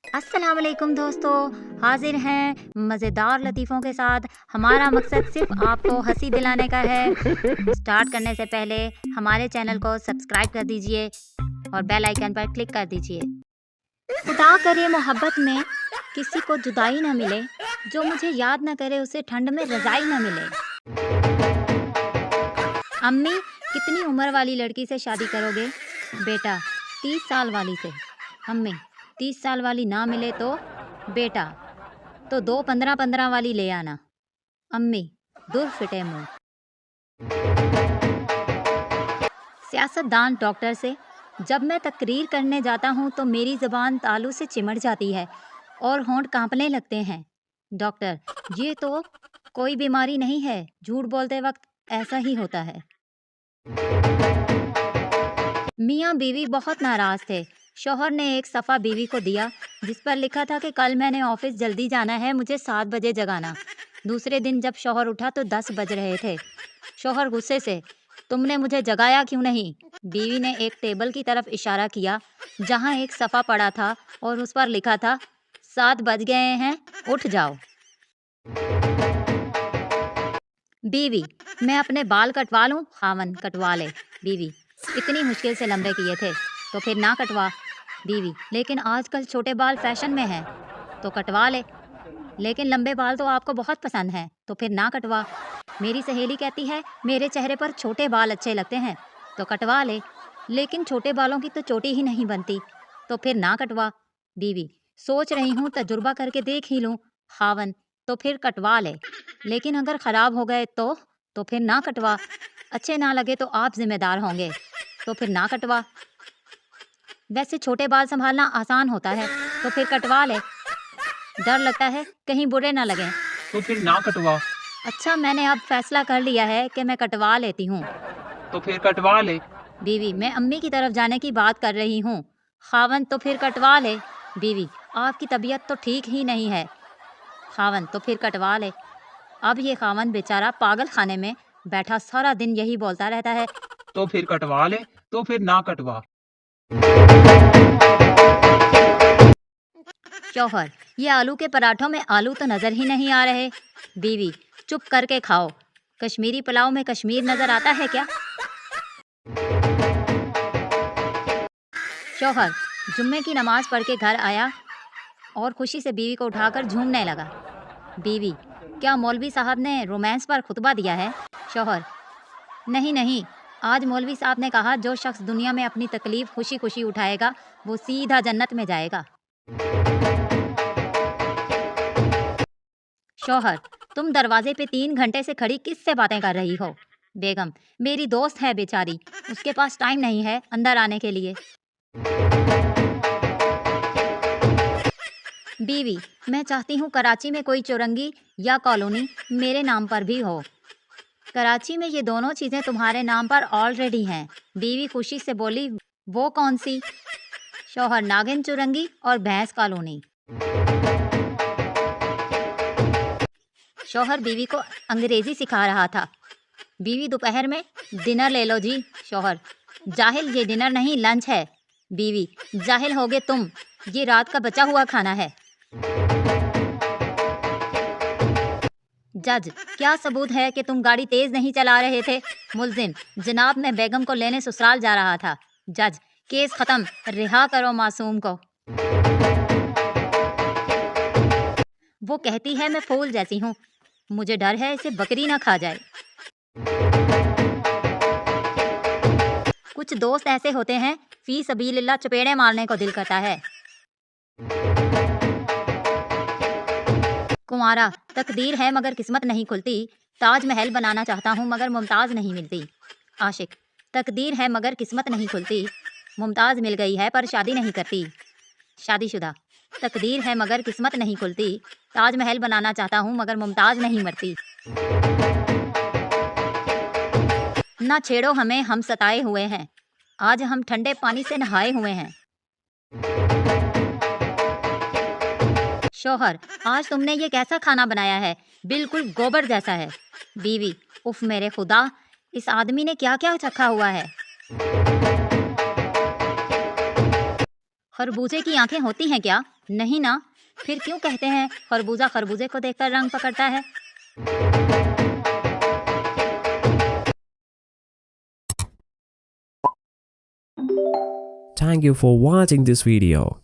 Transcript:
अस्सलाम वालेकुम दोस्तों, हाजिर हैं मज़ेदार लतीफ़ों के साथ। हमारा मकसद सिर्फ आपको हंसी दिलाने का है। स्टार्ट करने से पहले हमारे चैनल को सब्सक्राइब कर दीजिए और बेल आइकन पर क्लिक कर दीजिए। खुदा करे मोहब्बत में किसी को जुदाई ना मिले, जो मुझे याद ना करे उसे ठंड में रज़ाई ना मिले। अम्मी, कितनी उम्र वाली लड़की से शादी करोगे? बेटा, 30 साल वाली से। अम्मी, 30 साल वाली ना मिले तो? बेटा, तो 2 15-15 वाली ले आना। अम्मी, दूर फिटे मुंह। सियासतदान डॉक्टर से, जब मैं तकरीर करने जाता हूँ तो मेरी ज़बान तालू से चिमट जाती है और होंठ कांपने लगते हैं। डॉक्टर, ये तो कोई बीमारी नहीं है, झूठ बोलते वक्त ऐसा ही होता है। मियाँ बीवी बहुत नाराज थे। शौहर ने एक सफ़ा बीवी को दिया जिस पर लिखा था कि कल मैंने ऑफिस जल्दी जाना है, मुझे 7 बजे जगाना। दूसरे दिन जब शौहर उठा तो 10 बज रहे थे। शौहर गुस्से से, तुमने मुझे जगाया क्यों नहीं? बीवी ने एक टेबल की तरफ इशारा किया जहाँ एक सफ़ा पड़ा था और उस पर लिखा था 7 बज गए हैं, उठ जाओ। बीवी, मैं अपने बाल कटवा लूं? खावन, कटवा ले। बीवी, इतनी मुश्किल से लंबे किए थे तो फिर ना कटवा। बीवी, लेकिन आजकल छोटे बाल फैशन में हैं तो कटवा ले। लेकिन लंबे बाल तो आपको बहुत पसंद हैं तो फिर ना कटवा। मेरी सहेली कहती है मेरे चेहरे पर छोटे बाल अच्छे लगते हैं तो कटवा ले, लेकिन छोटे बालों की तो चोटी ही नहीं बनती तो फिर ना कटवा। बीवी, सोच रही हूँ तजुर्बा करके देख ही लूँ। खावन, तो फिर कटवा ले, लेकिन अगर ख़राब हो गए तो फिर ना कटवा। अच्छे ना लगे तो आप जिम्मेदार होंगे तो फिर ना कटवा। वैसे छोटे बाल संभालना आसान होता है तो फिर कटवा ले। डर लगता है कहीं बुरे ना लगें तो फिर ना कटवा। अच्छा, मैंने अब फैसला कर लिया है कि मैं कटवा लेती हूँ। तो फिर कटवा ले। बीवी, मैं अम्मी की तरफ जाने की बात कर रही हूँ। खावन, तो फिर कटवा ले। बीवी, आपकी तबीयत तो ठीक ही नहीं है। खावन, तो फिर कटवा ले। अब ये खावन बेचारा पागल खाने में बैठा सारा दिन यही बोलता रहता है। तो फिर कटवा ले। तो फिर ना कटवा। शौहर, ये आलू के पराठों में आलू तो नज़र ही नहीं आ रहे। बीवी, चुप करके खाओ। कश्मीरी पुलाव में कश्मीर नज़र आता है क्या? शौहर, जुम्मे की नमाज पढ़ के घर आया और खुशी से बीवी को उठाकर झूमने लगा। बीवी, क्या मौलवी साहब ने रोमांस पर खुतबा दिया है? शौहर, नहीं नहीं, आज मौलवी साहब ने कहा जो शख्स दुनिया में अपनी तकलीफ खुशी खुशी उठाएगा वो सीधा जन्नत में जाएगा। शौहर, तुम दरवाजे पे 3 घंटे से खड़ी किससे बातें कर रही हो? बेगम, मेरी दोस्त है बेचारी, उसके पास टाइम नहीं है अंदर आने के लिए। बीवी, मैं चाहती हूँ कराची में कोई चौरंगी या कॉलोनी मेरे नाम पर भी हो। कराची में ये दोनों चीज़ें तुम्हारे नाम पर ऑलरेडी हैं। बीवी खुशी से बोली, वो कौन सी? शौहर, नागिन चुरंगी और भैंस कॉलोनी। शौहर बीवी को अंग्रेजी सिखा रहा था। बीवी, दोपहर में डिनर ले लो जी। शौहर, जाहिल, ये डिनर नहीं लंच है। बीवी, जाहिल होगे तुम, ये रात का बचा हुआ खाना है। जज, क्या सबूत है कि तुम गाड़ी तेज नहीं चला रहे थे? मुल्जिम, जनाब मैं बेगम को लेने ससुराल जा रहा था। जज, केस खत्म, रिहा करो मासूम को। वो कहती है मैं फूल जैसी हूँ, मुझे डर है इसे बकरी ना खा जाए। कुछ दोस्त ऐसे होते हैं फी सबीलिल्लाह चपेड़े मारने को दिल करता है। कुंवारा, तकदीर है मगर किस्मत नहीं खुलती, ताजमहल बनाना चाहता हूँ मगर मुमताज़ नहीं मिलती। आशिक, तकदीर है मगर किस्मत नहीं खुलती, मुमताज़ मिल गई है पर शादी नहीं करती। शादीशुदा, तकदीर है मगर किस्मत नहीं खुलती, ताजमहल बनाना चाहता हूँ मगर मुमताज़ नहीं मरती। ना छेड़ो हमें, हम सताए हुए हैं, आज हम ठंडे पानी से नहाए हुए हैं। शौहर, आज तुमने ये कैसा खाना बनाया है, बिल्कुल गोबर जैसा है। बीवी, उफ मेरे खुदा, इस आदमी ने क्या क्या चखा हुआ है। खरबूजे की आंखें होती हैं क्या? नहीं ना, फिर क्यों कहते हैं खरबूजा खरबूजे को देखकर रंग पकड़ता है? Thank you for watching this video.